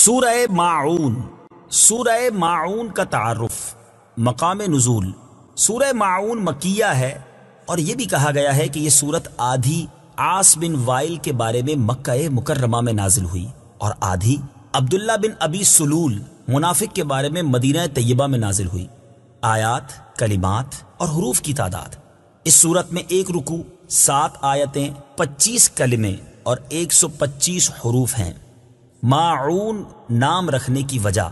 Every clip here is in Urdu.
سورہ ماعون۔ سورہ ماعون کا تعارف، مقام نزول۔ سورہ ماعون مکیہ ہے اور یہ بھی کہا گیا ہے کہ یہ سورت آدھی عاص بن وائل کے بارے میں مکہ مکرمہ میں نازل ہوئی اور آدھی عبداللہ بن ابی سلول منافق کے بارے میں مدینہ طیبہ میں نازل ہوئی۔ آیات، کلمات اور حروف کی تعداد: اس سورت میں 1 رکوع، 7 آیتیں، 25 کلمے اور 125 حروف ہیں۔ ماعون نام رکھنے کی وجہ: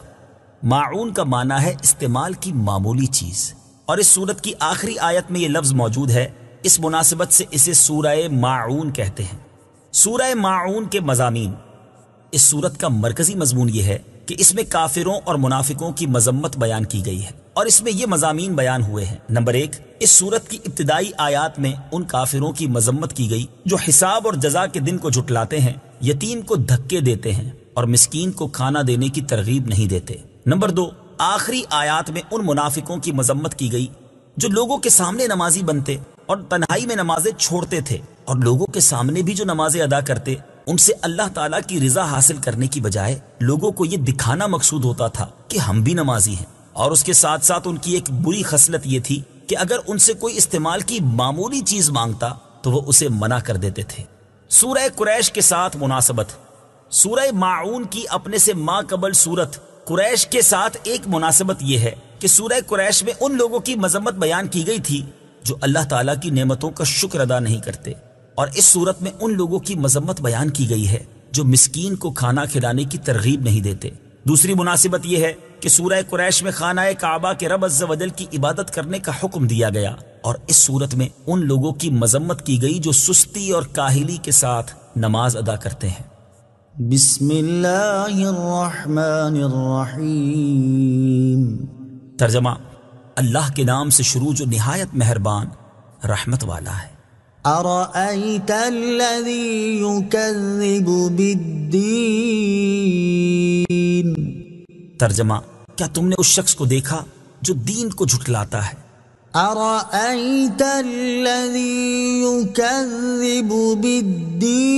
ماعون کا معنی ہے استعمال کی معمولی چیز، اور اس سورت کی آخری آیت میں یہ لفظ موجود ہے، اس مناسبت سے اسے سورہ ماعون کہتے ہیں۔ سورہ ماعون کے مضامین: اس سورت کا مرکزی مضمون یہ ہے کہ اس میں کافروں اور منافقوں کی مذمت بیان کی گئی ہے، اور اس میں یہ مضامین بیان ہوئے ہیں۔ نمبر 1، اس سورت کی ابتدائی آیات میں ان کافروں کی مذمت کی گئی جو حساب اور جزا کے دن کو جھٹلاتے ہیں، یتیم کو دھکے دیتے ہیں اور مسکین کو کھانا دینے کی ترغیب نہیں دیتے۔ نمبر 2، آخری آیات میں ان منافقوں کی مذمت کی گئی جو لوگوں کے سامنے نمازی بنتے اور تنہائی میں نمازیں چھوڑتے تھے، اور لوگوں کے سامنے بھی جو نمازیں ادا کرتے ان سے اللہ تعالیٰ کی رضا حاصل کرنے کی بجائے لوگوں کو یہ دکھانا مقصود ہوتا تھا کہ ہم بھی نمازی ہیں۔ اور اس کے ساتھ ساتھ ان کی ایک بری خصلت یہ تھی کہ اگر ان سے کوئی استعمال کی معمولی چیز مانگتا تو وہ اسے منع کر دیتے تھے۔ سورہ قریش کے ساتھ مناسبت: سورہ ماعون کی اپنے سے ما قبل سورت قریش کے ساتھ ایک مناسبت یہ ہے کہ سورہ قریش میں ان لوگوں کی مذمت بیان کی گئی تھی جو اللہ تعالیٰ کی نعمتوں کا شکر ادا نہیں کرتے، اور اس سورت میں ان لوگوں کی مذمت بیان کی گئی ہے جو مسکین کو کھانا کھلانے کی ترغیب نہیں دیتے۔ دوسری مناسبت یہ ہے کہ سورہ قریش میں خانہ کعبہ کے رب عز و جل کی عبادت کرنے کا حکم دیا گیا، اور اس سورت میں ان لوگوں کی مذمت کی گئی جو سستی اور کاہلی کے ساتھ نماز ادا کرتے ہیں۔ بسم اللہ الرحمن الرحیم۔ ترجمہ: اللہ کے نام سے شروع جو نہایت مہربان رحمت والا ہے۔ ارأیت الذی یکذب بالدین۔ ترجمہ: کیا تم نے اس شخص کو دیکھا جو دین کو جھٹلاتا ہے؟ ارأیت الذی یکذب بالدین۔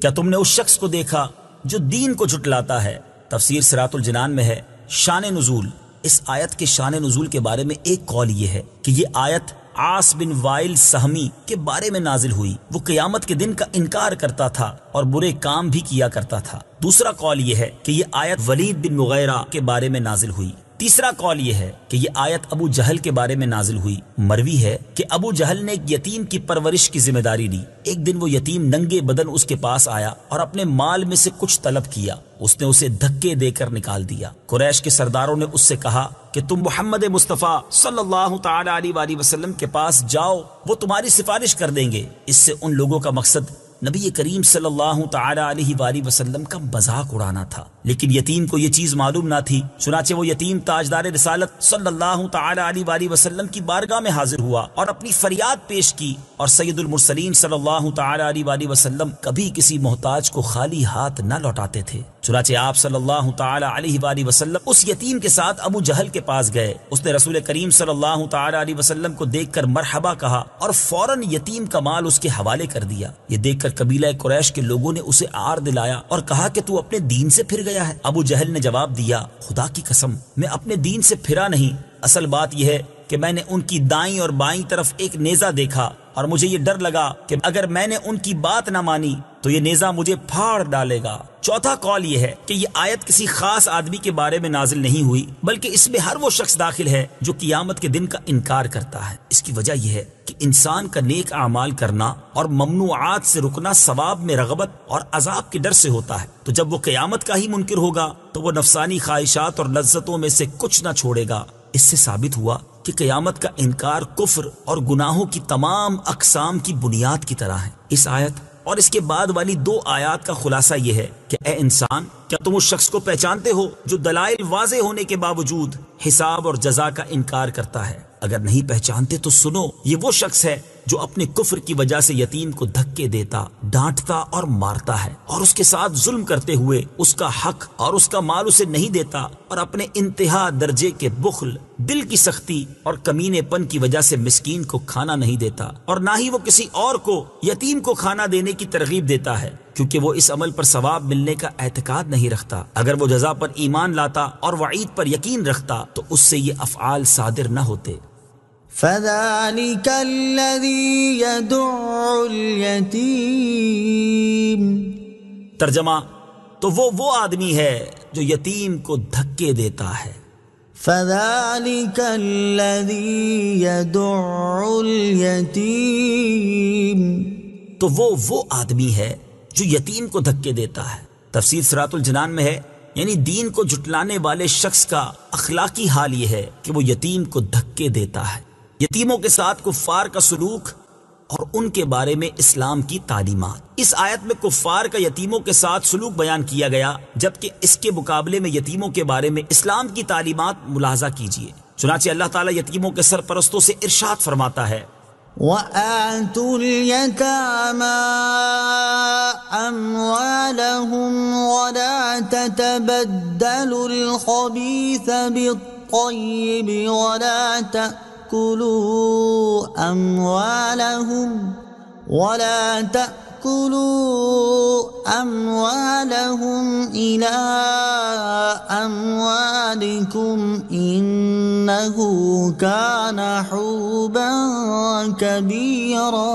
کیا تم نے اس شخص کو دیکھا جو دین کو جھٹلاتا ہے؟ تفسیر صراط الجنان میں ہے۔ شان نزول: اس آیت کے شان نزول کے بارے میں ایک قول یہ ہے کہ یہ آیت عاص بن وائل سہمی کے بارے میں نازل ہوئی۔ وہ قیامت کے دن کا انکار کرتا تھا اور برے کام بھی کیا کرتا تھا۔ دوسرا قول یہ ہے کہ یہ آیت ولید بن مغیرہ کے بارے میں نازل ہوئی۔ تیسرا قول یہ ہے کہ یہ آیت ابو جہل کے بارے میں نازل ہوئی۔ مروی ہے کہ ابو جہل نے ایک یتیم کی پرورش کی ذمہ داری لی۔ ایک دن وہ یتیم ننگے بدن اس کے پاس آیا اور اپنے مال میں سے کچھ طلب کیا۔ اس نے اسے دھکے دے کر نکال دیا۔ قریش کے سرداروں نے اس سے کہا کہ تم محمد مصطفیٰ صلی اللہ تعالی علیہ وآلہ وسلم کے پاس جاؤ، وہ تمہاری سفارش کر دیں گے۔ اس سے ان لوگوں کا مقصد نبی کریم صلی اللہ تعالی علیہ وآلہ وسلم کا مذاق اڑانا تھا، لیکن یتیم کو یہ چیز معلوم نہ تھی۔ چنانچہ وہ یتیم تاجدار رسالت صلی اللہ تعالی علیہ وآلہ وسلم کی بارگاہ میں حاضر ہوا اور اپنی فریاد پیش کی، اور سید المرسلین صلی اللہ تعالی علیہ وآلہ وسلم کبھی کسی محتاج کو خالی ہاتھ نہ لوٹاتے تھے۔ چنانچہ آپ صلی اللہ تعالی علیہ وآلہ وسلم اس یتیم کے ساتھ ابو جہل کے پاس گئے۔ اس نے رسول کریم صلی اللہ تعالی علیہ وسلم کو دیکھ کر مرحبا کہا اور فوراً یتیم کا مال اس کے حوالے کر دیا۔ یہ دیکھ کر قبیلہ قریش کے لوگوں نے اسے عار دلایا اور کہا کہ تو اپنے دین سے پھر گیا ہے۔ ابو جہل نے جواب دیا، خدا کی قسم میں اپنے دین سے پھرا نہیں، اصل بات یہ ہے کہ میں نے ان کی دائیں اور بائیں طرف ایک نیزہ دیکھا اور مجھے یہ ڈر لگا کہ اگر میں نے ان کی بات نہ مانی تو یہ نیزہ مجھے پھاڑ ڈالے گا۔ چوتھا قول یہ ہے کہ یہ آیت کسی خاص آدمی کے بارے میں نازل نہیں ہوئی، بلکہ اس میں ہر وہ شخص داخل ہے جو قیامت کے دن کا انکار کرتا ہے۔ اس کی وجہ یہ ہے کہ انسان کا نیک اعمال کرنا اور ممنوعات سے رکنا ثواب میں رغبت اور عذاب کے ڈر سے ہوتا ہے، تو جب وہ قیامت کا ہی منکر ہوگا تو وہ نفسانی خواہشات اور لذتوں میں سے کچھ نہ چھوڑے گا۔ اس سے ثابت ہوا کہ قیامت کا انکار کفر اور گناہوں کی تمام اقسام کی بنیاد کی طرح ہے۔ اس آیت اور اس کے بعد والی 2 آیات کا خلاصہ یہ ہے کہ اے انسان، کیا تم اس شخص کو پہچانتے ہو جو دلائل واضح ہونے کے باوجود حساب اور جزا کا انکار کرتا ہے؟ اگر نہیں پہچانتے تو سنو، یہ وہ شخص ہے جو اپنے کفر کی وجہ سے یتیم کو دھکے دیتا، ڈانٹتا اور مارتا ہے، اور اس کے ساتھ ظلم کرتے ہوئے اس کا حق اور اس کا مال اسے نہیں دیتا، اور اپنے انتہا درجے کے بخل، دل کی سختی اور کمینے پن کی وجہ سے مسکین کو کھانا نہیں دیتا، اور نہ ہی وہ کسی اور کو یتیم کو کھانا دینے کی ترغیب دیتا ہے۔ کیونکہ وہ اس عمل پر ثواب ملنے کا اعتقاد نہیں رکھتا۔ اگر وہ جزا پر ایمان لاتا اور وعید پر یقین رکھتا تو اس سے یہ افعال صادر نہ ہوتے۔ فَذَلِكَ الَّذِي يَدُعُّ الْيَتِيمَ۔ ترجمہ، تو وہ آدمی ہے جو یتیم کو دھکے دیتا ہے۔ فَذَلِكَ الَّذِي يَدُعُّ الْيَتِيمَ، تو وہ آدمی ہے جو یتیم کو دھکے دیتا ہے۔ تفسیر صراط الجنان میں ہے، یعنی دین کو جھٹلانے والے شخص کا اخلاقی حال یہ ہے کہ وہ یتیم کو دھکے دیتا ہے۔ یتیموں کے ساتھ کفار کا سلوک اور ان کے بارے میں اسلام کی تعلیمات۔ اس آیت میں کفار کا یتیموں کے ساتھ سلوک بیان کیا گیا، جبکہ اس کے مقابلے میں یتیموں کے بارے میں اسلام کی تعلیمات ملاحظہ کیجیے۔ چنانچہ اللہ تعالیٰ یتیموں کے سرپرستوں سے ارشاد فرماتا ہے، وَآتُوا الْيَتَامَى أَمْوَالَهُمْ وَلَا تَتَبَدَّلُوا الْخَبِيثَ بِالطَّيِّبِ وَلَا تَأْكُلُوا أَمْوَالَهُمْ إِلَىٰ أَمْوَالِكُمْ إِنَّهُ كَانَ حُوبًا كَبِيرًا۔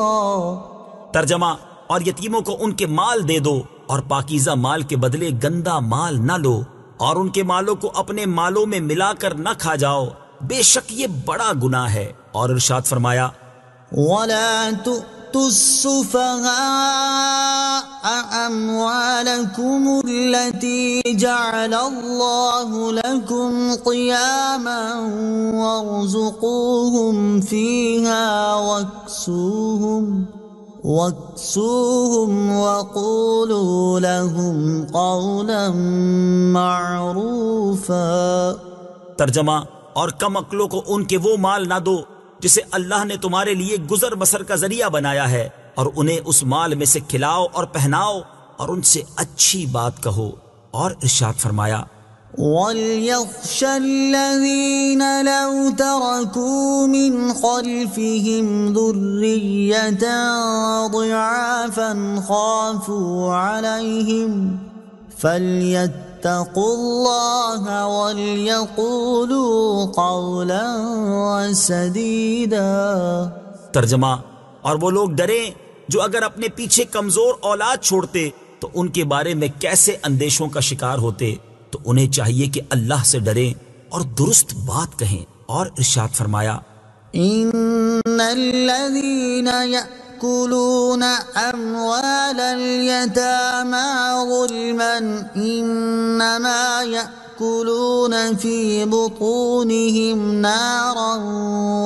ترجمہ، اور یتیموں کو ان کے مال دے دو اور پاکیزہ مال کے بدلے گندا مال نہ لو، اور ان کے مالوں کو اپنے مالوں میں ملا کر نہ کھا جاؤ، بے شک یہ بڑا گناہ ہے۔ اور ارشاد فرمایا، وَلَا تُؤْتُوا السُّفَهَاءَ أَمْوَالَكُمُ الَّتِي جَعَلَ اللَّهُ لَكُمْ قِيَامًا وَارْزُقُوهُمْ فِيهَا وَاكْسُوهُمْ وَقُولُوا لَهُمْ قَوْلًا مَّعْرُوفًا۔ ترجمہ، اور کم عقلوں کو ان کے وہ مال نہ دو جسے اللہ نے تمہارے لیے گزر بسر کا ذریعہ بنایا ہے، اور انہیں اس مال میں سے کھلاؤ اور پہناؤ اور ان سے اچھی بات کہو۔ اور ارشاد فرمایا، وَلْيَخْشَ الَّذِينَ لَوْ تَرَكُوا مِنْ خَلْفِهِمْ ذُرِّيَّةً ضِعَافًا خَافُوا عَلَيْهِمْ فَلْيَتَّقُوا اللَّهَ وَلْيَقُولُوا قَوْلًا سَدِيدًا۔ ترجمہ، اور وہ لوگ ڈریں جو اگر اپنے پیچھے کمزور اولاد چھوڑتے تو ان کے بارے میں کیسے اندیشوں کا شکار ہوتے، تو انہیں چاہیے کہ اللہ سے ڈریں اور درست بات کہیں۔ اور ارشاد فرمایا، إِنَّ الَّذِينَ يَأْكُلُونَ أَمْوَالَ الْيَتَامَى ظُلْمًا إِنَّمَا يَأْكُلُونَ فِي بُطُونِهِمْ نَارًا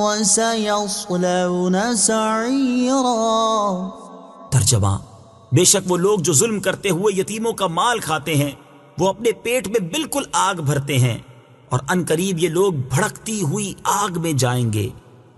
وَسَيَصْلَوْنَ سَعِيرًا۔ ترجمہ، بے شک وہ لوگ جو ظلم کرتے ہوئے یتیموں کا مال کھاتے ہیں وہ اپنے پیٹ میں بالکل آگ بھرتے ہیں، اور ان قریب یہ لوگ بھڑکتی ہوئی آگ میں جائیں گے۔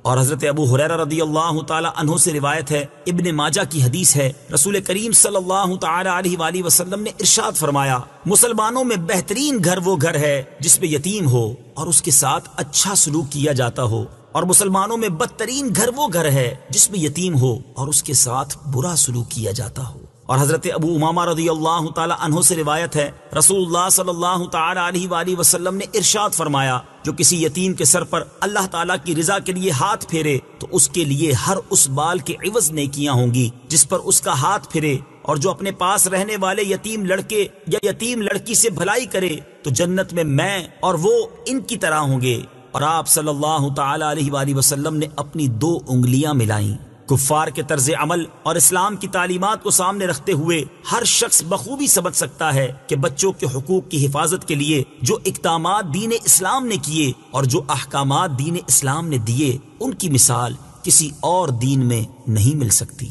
اور حضرت ابو ہریرہ رضی اللہ تعالی عنہ سے روایت ہے، ابن ماجہ کی حدیث ہے، رسول کریم صلی اللہ تعالی علیہ وآلہ وسلم نے ارشاد فرمایا، مسلمانوں میں بہترین گھر وہ گھر ہے جس میں یتیم ہو اور اس کے ساتھ اچھا سلوک کیا جاتا ہو، اور مسلمانوں میں بدترین گھر وہ گھر ہے جس میں یتیم ہو اور اس کے ساتھ برا سلوک کیا جاتا ہو۔ اور حضرت ابو امامہ رضی اللہ تعالی عنہ سے روایت ہے، رسول اللہ صلی اللہ تعالی علیہ وآلہ وسلم نے ارشاد فرمایا، جو کسی یتیم کے سر پر اللہ تعالیٰ کی رضا کے لیے ہاتھ پھیرے تو اس کے لیے ہر اس بال کے عوض نیکیاں ہوں گی جس پر اس کا ہاتھ پھرے، اور جو اپنے پاس رہنے والے یتیم لڑکے یا یتیم لڑکی سے بھلائی کرے تو جنت میں اور وہ ان کی طرح ہوں گے۔ اور آپ صلی اللہ تعالی علیہ وآلہ وسلم نے اپنی 2 انگلیاں ملائیں۔ کفار کے طرز عمل اور اسلام کی تعلیمات کو سامنے رکھتے ہوئے ہر شخص بخوبی سمجھ سکتا ہے کہ بچوں کے حقوق کی حفاظت کے لیے جو اقدامات دین اسلام نے کیے اور جو احکامات دین اسلام نے دیے، ان کی مثال کسی اور دین میں نہیں مل سکتی۔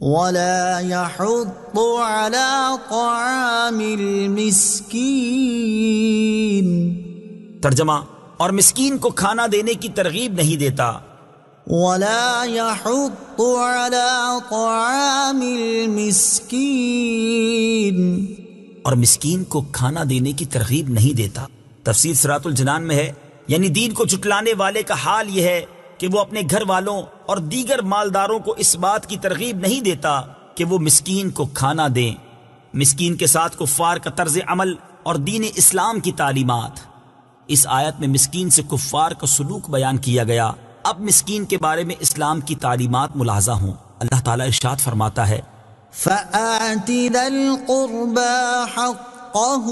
وَلَا يَحُضُّ عَلَى طَعَامِ الْمِسْكِينِ۔ ترجمہ، اور مسکین کو کھانا دینے کی ترغیب نہیں دیتا۔ وَلَا يَحُضُّ عَلَى طَعَامِ الْمِسْكِينِ، اور مسکین کو کھانا دینے کی ترغیب نہیں دیتا۔ تفسیر صراط الجنان میں ہے، یعنی دین کو جھٹلانے والے کا حال یہ ہے کہ وہ اپنے گھر والوں اور دیگر مالداروں کو اس بات کی ترغیب نہیں دیتا کہ وہ مسکین کو کھانا دیں، مسکین کے ساتھ کفار کا طرز عمل اور دین اسلام کی تعلیمات۔ اس آیت میں مسکین سے کفار کا سلوک بیان کیا گیا۔ اب مسکین کے بارے میں اسلام کی تعلیمات ملاحظہ ہوں۔ اللہ تعالیٰ ارشاد فرماتا ہے فآت ذا القربى حقه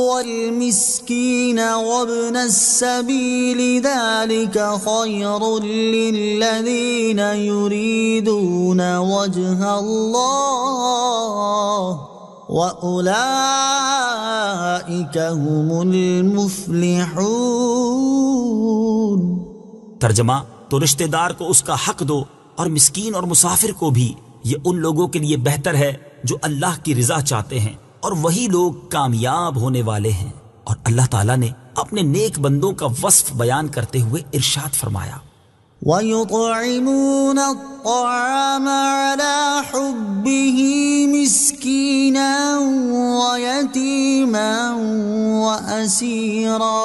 والمسكين وابن السبيل ذلك خير للذين يريدون وجه الله وأولئك هم المفلحون۔ ترجمہ، تو رشتہ دار کو اس کا حق دو اور مسکین اور مسافر کو بھی، یہ ان لوگوں کے لیے بہتر ہے جو اللہ کی رضا چاہتے ہیں، اور وہی لوگ کامیاب ہونے والے ہیں۔ اور اللہ تعالیٰ نے اپنے نیک بندوں کا وصف بیان کرتے ہوئے ارشاد فرمایا وَيُطْعِمُونَ الطَّعَامَ عَلَى حُبِّهِ مِسْكِينًا وَيَتِيمًا وَأَسِيرًا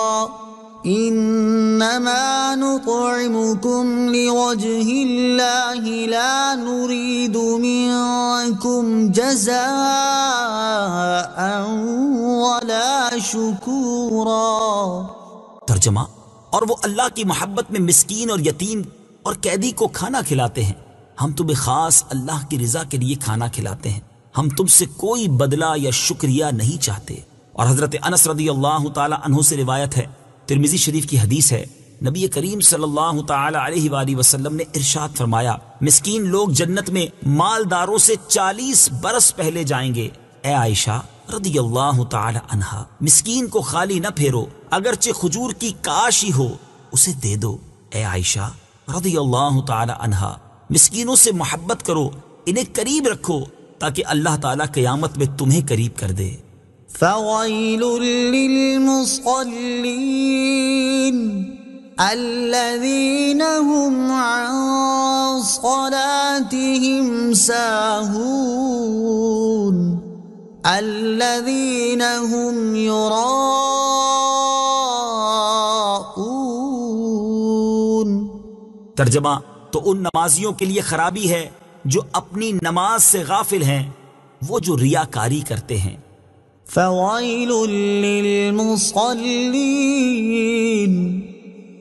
إِنَّمَا نُطْعِمُكُمْ لِوَجْهِ اللَّهِ لَا نُرِيدُ مِنكُمْ جَزَاءً وَلَا شُكُورًا۔ ترجمہ، اور وہ اللہ کی محبت میں مسکین اور یتیم اور قیدی کو کھانا کھلاتے ہیں۔ ہم تمہیں خاص اللہ کی رضا کے لیے کھانا کھلاتے ہیں، ہم تم سے کوئی بدلہ یا شکریہ نہیں چاہتے۔ اور حضرت انس رضی اللہ تعالی عنہ سے روایت ہے، ترمذی شریف کی حدیث ہے، نبی کریم صلی اللہ تعالی علیہ وآلہ وسلم نے ارشاد فرمایا، مسکین لوگ جنت میں مالداروں سے 40 برس پہلے جائیں گے۔ اے عائشہ رضی اللہ تعالی عنہا، مسکین کو خالی نہ پھیرو، اگرچہ کھجور کی کاش ہی ہو اسے دے دو۔ اے عائشہ رضی اللہ تعالی عنہا، مسکینوں سے محبت کرو، انہیں قریب رکھو تاکہ اللہ تعالیٰ قیامت میں تمہیں قریب کر دے۔ فَوَيْلٌ لِّلْمُصَلِّينَ الَّذِينَ هُمْ عَن صَلَاتِهِمْ سَاهُونَ الَّذِينَ هُمْ يُرَاءُونَ۔ ترجمہ، تو ان نمازیوں کے لیے خرابی ہے جو اپنی نماز سے غافل ہیں، وہ جو ریاکاری کرتے ہیں۔ فَوَيْلٌ لِّلْمُصَلِّينَ،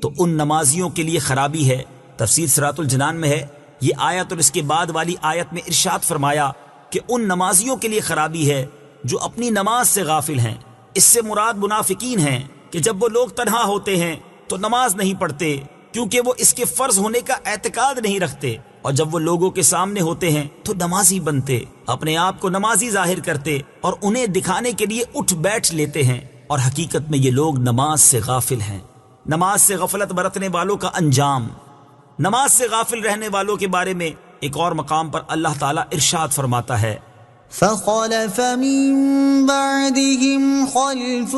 تو ان نمازیوں کے لیے خرابی ہے۔ تفسیر صراط الجنان میں ہے، یہ آیت اور اس کے بعد والی آیت میں ارشاد فرمایا کہ ان نمازیوں کے لیے خرابی ہے جو اپنی نماز سے غافل ہیں۔ اس سے مراد منافقین ہیں کہ جب وہ لوگ تنہا ہوتے ہیں تو نماز نہیں پڑھتے، کیونکہ وہ اس کے فرض ہونے کا اعتقاد نہیں رکھتے، اور جب وہ لوگوں کے سامنے ہوتے ہیں تو نمازی بنتے، اپنے آپ کو نمازی ظاہر کرتے اور انہیں دکھانے کے لیے اٹھ بیٹھ لیتے ہیں، اور حقیقت میں یہ لوگ نماز سے غافل ہیں۔ نماز سے غفلت برتنے والوں کا انجام۔ نماز سے غافل رہنے والوں کے بارے میں ایک اور مقام پر اللہ تعالیٰ ارشاد فرماتا ہے فَخَلَفَ مِن بَعْدِهِمْ خَلْفٌ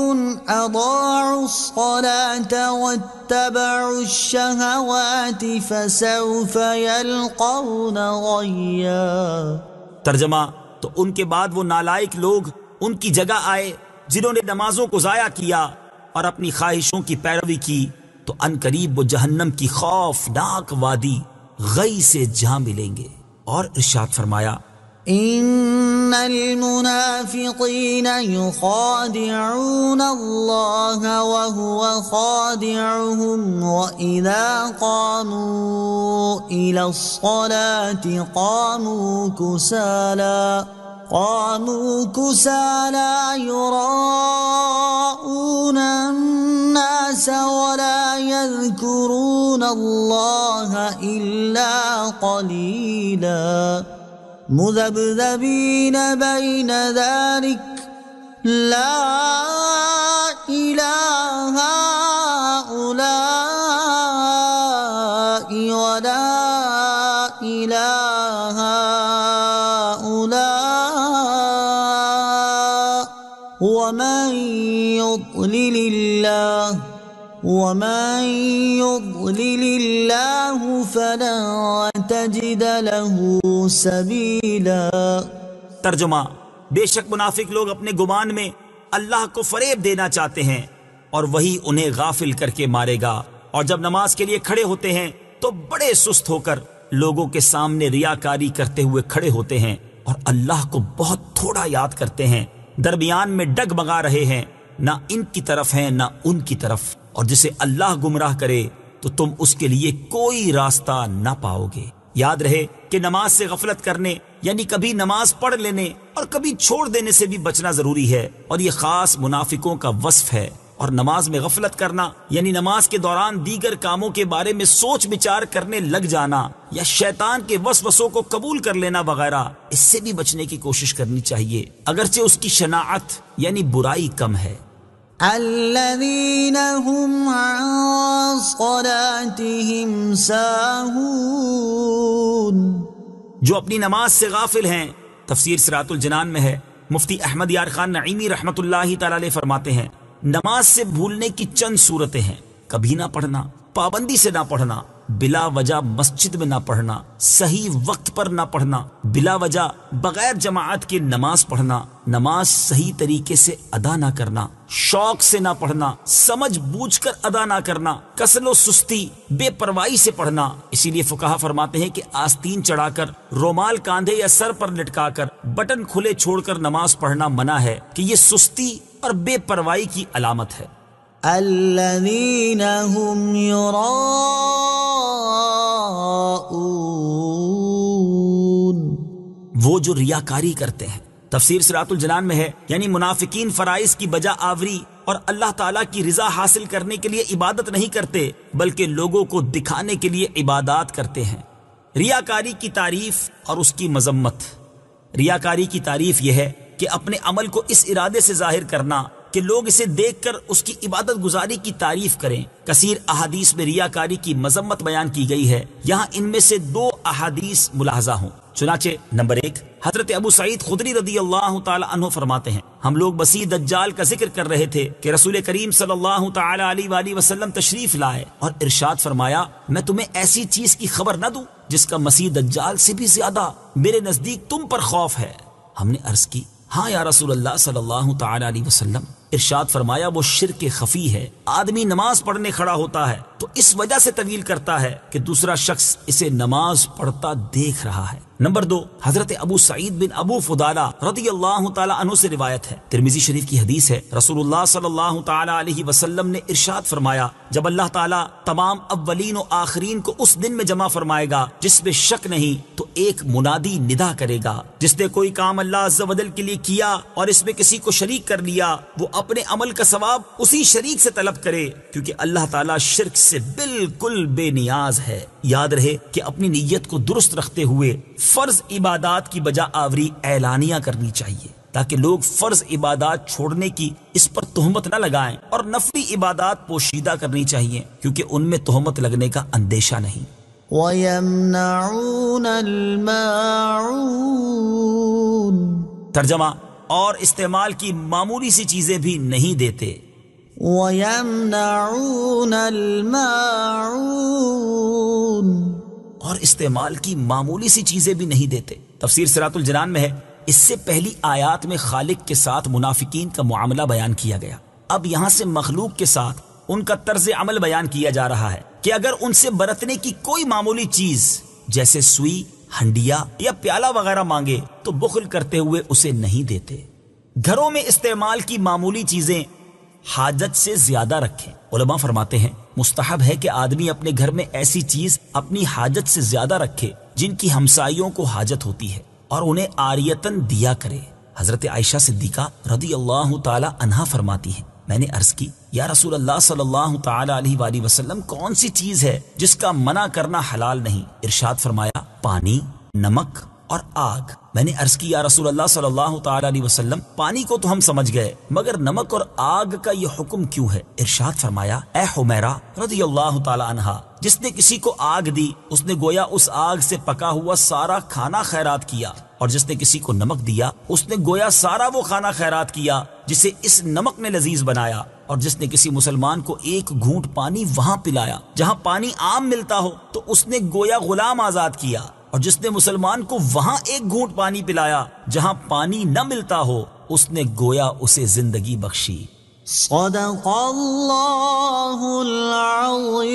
أَضَاعُوا الصَّلَاةَ وَاتَّبَعُوا الشَّهَوَاتِ فَسَوْفَ يَلْقَوْنَ غَيًّا۔ ترجمہ، تو ان کے بعد وہ نالائق لوگ ان کی جگہ آئے جنہوں نے نمازوں کو ضائع کیا اور اپنی خواہشوں کی پیروی کی، تو ان قریب وہ جہنم کی خوفناک وادی غی سے جا ملیں گے۔ اور ارشاد فرمایا ان المنافقین یخادعون اللہ وهو خادعهم وَإِذَا قاموا إِلَى الصَّلَاةِ قاموا كسالى يراءون الناس ولا يذكرون الله إلا قليلا مذبذبين بين ذلك لا إله هؤلاء ولا إله هؤلاء ومن يضلل الله فلن تجد له سبيلا۔ ترجمہ، بے شک منافق لوگ اپنے گمان میں اللہ کو فریب دینا چاہتے ہیں اور وہی انہیں غافل کر کے مارے گا، اور جب نماز کے لیے کھڑے ہوتے ہیں تو بڑے سست ہو کر لوگوں کے سامنے ریاکاری کرتے ہوئے کھڑے ہوتے ہیں، اور اللہ کو بہت تھوڑا یاد کرتے ہیں، درمیان میں ڈگمگا رہے ہیں، نہ ان کی طرف ہیں نہ ان کی طرف، اور جسے اللہ گمراہ کرے تو تم اس کے لیے کوئی راستہ نہ پاؤ گے۔ یاد رہے کہ نماز سے غفلت کرنے یعنی کبھی نماز پڑھ لینے اور کبھی چھوڑ دینے سے بھی بچنا ضروری ہے، اور یہ خاص منافقوں کا وصف ہے۔ اور نماز میں غفلت کرنا یعنی نماز کے دوران دیگر کاموں کے بارے میں سوچ بچار کرنے لگ جانا یا شیطان کے وسوسوں کو قبول کر لینا وغیرہ، اس سے بھی بچنے کی کوشش کرنی چاہیے، اگرچہ اس کی شناعت یعنی برائی کم ہے۔ الذين هم عن صلاتهم ساهون، جو اپنی نماز سے غافل ہیں۔ تفسیر صراط الجنان میں ہے، مفتی احمد یار خان نعیمی رحمت اللہ تعالی علیہ فرماتے ہیں، نماز سے بھولنے کی چند صورتیں ہیں: کبھی نہ پڑھنا، پابندی سے نہ پڑھنا، بلا وجہ مسجد میں نہ پڑھنا، صحیح وقت پر نہ پڑھنا، بلا وجہ بغیر جماعت کے نماز پڑھنا، نماز صحیح طریقے سے ادا نہ کرنا، شوق سے نہ پڑھنا، سمجھ بوجھ کر ادا نہ کرنا، کسل و سستی بے پرواہی سے پڑھنا۔ اسی لیے فقہا فرماتے ہیں کہ آستین چڑھا کر، رومال کاندھے یا سر پر لٹکا کر، بٹن کھلے چھوڑ کر نماز پڑھنا منع ہے کہ یہ سستی اور بے پرواہی کی علامت ہے۔ الذين هم يراءون، وہ جو ریاکاری کرتے ہیں۔ تفسیر صراط الجنان میں ہے، یعنی منافقین فرائض کی بجا آوری اور اللہ تعالیٰ کی رضا حاصل کرنے کے لیے عبادت نہیں کرتے، بلکہ لوگوں کو دکھانے کے لیے عبادات کرتے ہیں۔ ریاکاری کی تعریف اور اس کی مذمت۔ ریاکاری کی تعریف یہ ہے کہ اپنے عمل کو اس ارادے سے ظاہر کرنا کہ لوگ اسے دیکھ کر اس کی عبادت گزاری کی تعریف کریں۔ کثیر احادیث میں ریاکاری کی مذمت بیان کی گئی ہے، یہاں ان میں سے 2 احادیث ملاحظہ ہوں۔ چنانچہ نمبر 1، حضرت ابو سعید خدری رضی اللہ تعالی عنہ فرماتے ہیں، ہم لوگ مسیح دجال کا ذکر کر رہے تھے کہ رسول کریم صلی اللہ تعالی علیہ وآلہ وسلم تشریف لائے اور ارشاد فرمایا، میں تمہیں ایسی چیز کی خبر نہ دوں جس کا مسیح دجال سے بھی زیادہ میرے نزدیک تم پر خوف ہے؟ ہم نے عرض کی، ہاں یا رسول اللہ صلی اللہ تعالی علیہ وسلم۔ ارشاد فرمایا، وہ شرک خفی ہے، آدمی نماز پڑھنے کھڑا ہوتا ہے تو اس وجہ سے طویل کرتا ہے کہ دوسرا شخص اسے نماز پڑھتا دیکھ رہا ہے۔ نمبر 2، حضرت ابو سعید بن ابو فضالہ رضی اللہ تعالی عنہ سے روایت ہے، ترمذی شریف کی حدیث ہے، رسول اللہ صلی اللہ تعالی علیہ وسلم نے ارشاد فرمایا، جب اللہ تعالی تمام اولین و آخرین کو اس دن میں جمع فرمائے گا جس میں شک نہیں، تو ایک منادی ندا کرے گا، جس نے کوئی کام اللہ عز و جل کے لیے کیا اور اس میں کسی کو شریک کر لیا، وہ اپنے عمل کا ثواب اسی شریک سے طلب کرے، کیونکہ اللہ تعالیٰ شرک سے بالکل بے نیاز ہے۔ یاد رہے کہ اپنی نیت کو درست رکھتے ہوئے فرض عبادات کی بجا آوری اعلانیہ کرنی چاہیے، تاکہ لوگ فرض عبادات چھوڑنے کی اس پر تہمت نہ لگائیں، اور نفلی عبادات پوشیدہ کرنی چاہیے کیونکہ ان میں تہمت لگنے کا اندیشہ نہیں۔ وَيَمْنَعُونَ الْمَاعُونَ، ترجمہ، اور استعمال کی معمولی سی چیزیں بھی نہیں دیتے۔ وَيَمْنَعُونَ الْمَاعُونَ، اور استعمال کی معمولی سی چیزیں بھی نہیں دیتے۔ تفسیر صراط الجنان میں ہے، اس سے پہلی آیات میں خالق کے ساتھ منافقین کا معاملہ بیان کیا گیا، اب یہاں سے مخلوق کے ساتھ ان کا طرز عمل بیان کیا جا رہا ہے کہ اگر ان سے برتنے کی کوئی معمولی چیز جیسے سوئی، ہنڈیا یا پیالہ وغیرہ مانگے تو بخل کرتے ہوئے اسے نہیں دیتے۔ گھروں میں استعمال کی معمولی چیزیں حاجت سے زیادہ رکھیں۔ علماء فرماتے ہیں مستحب ہے کہ آدمی اپنے گھر میں ایسی چیز اپنی حاجت سے زیادہ رکھے جن کی ہمسائیوں کو حاجت ہوتی ہے اور انہیں عاریتاً دیا کرے۔ حضرت عائشہ صدیقہ رضی اللہ تعالی عنہا فرماتی ہیں، میں نے عرض کی، یا رسول اللہ صلی اللہ تعالی علیہ وآلہ وسلم، کون سی چیز ہے جس کا منع کرنا حلال نہیں؟ ارشاد فرمایا، پانی، نمک اور آگ۔ میں نے عرض کی، یا رسول اللہ صلی اللہ تعالی علیہ وسلم، پانی کو تو ہم سمجھ گئے، مگر نمک اور آگ کا یہ حکم کیوں ہے؟ ارشاد فرمایا، اے حمیرہ رضی اللہ تعالی عنہا، جس نے کسی کو آگ دی اس نے گویا اس آگ سے پکا ہوا سارا کھانا خیرات کیا، اور جس نے کسی کو نمک دیا اس نے گویا سارا وہ کھانا خیرات کیا جسے اس نمک نے لذیذ بنایا، اور جس نے کسی مسلمان کو ایک گھونٹ پانی وہاں پلایا جہاں پانی عام ملتا ہو تو اس نے گویا غلام آزاد کیا، اور جس نے مسلمان کو وہاں ایک گھونٹ پانی پلایا جہاں پانی نہ ملتا ہو اس نے گویا اسے زندگی بخشی۔ صدق اللہ العظیم۔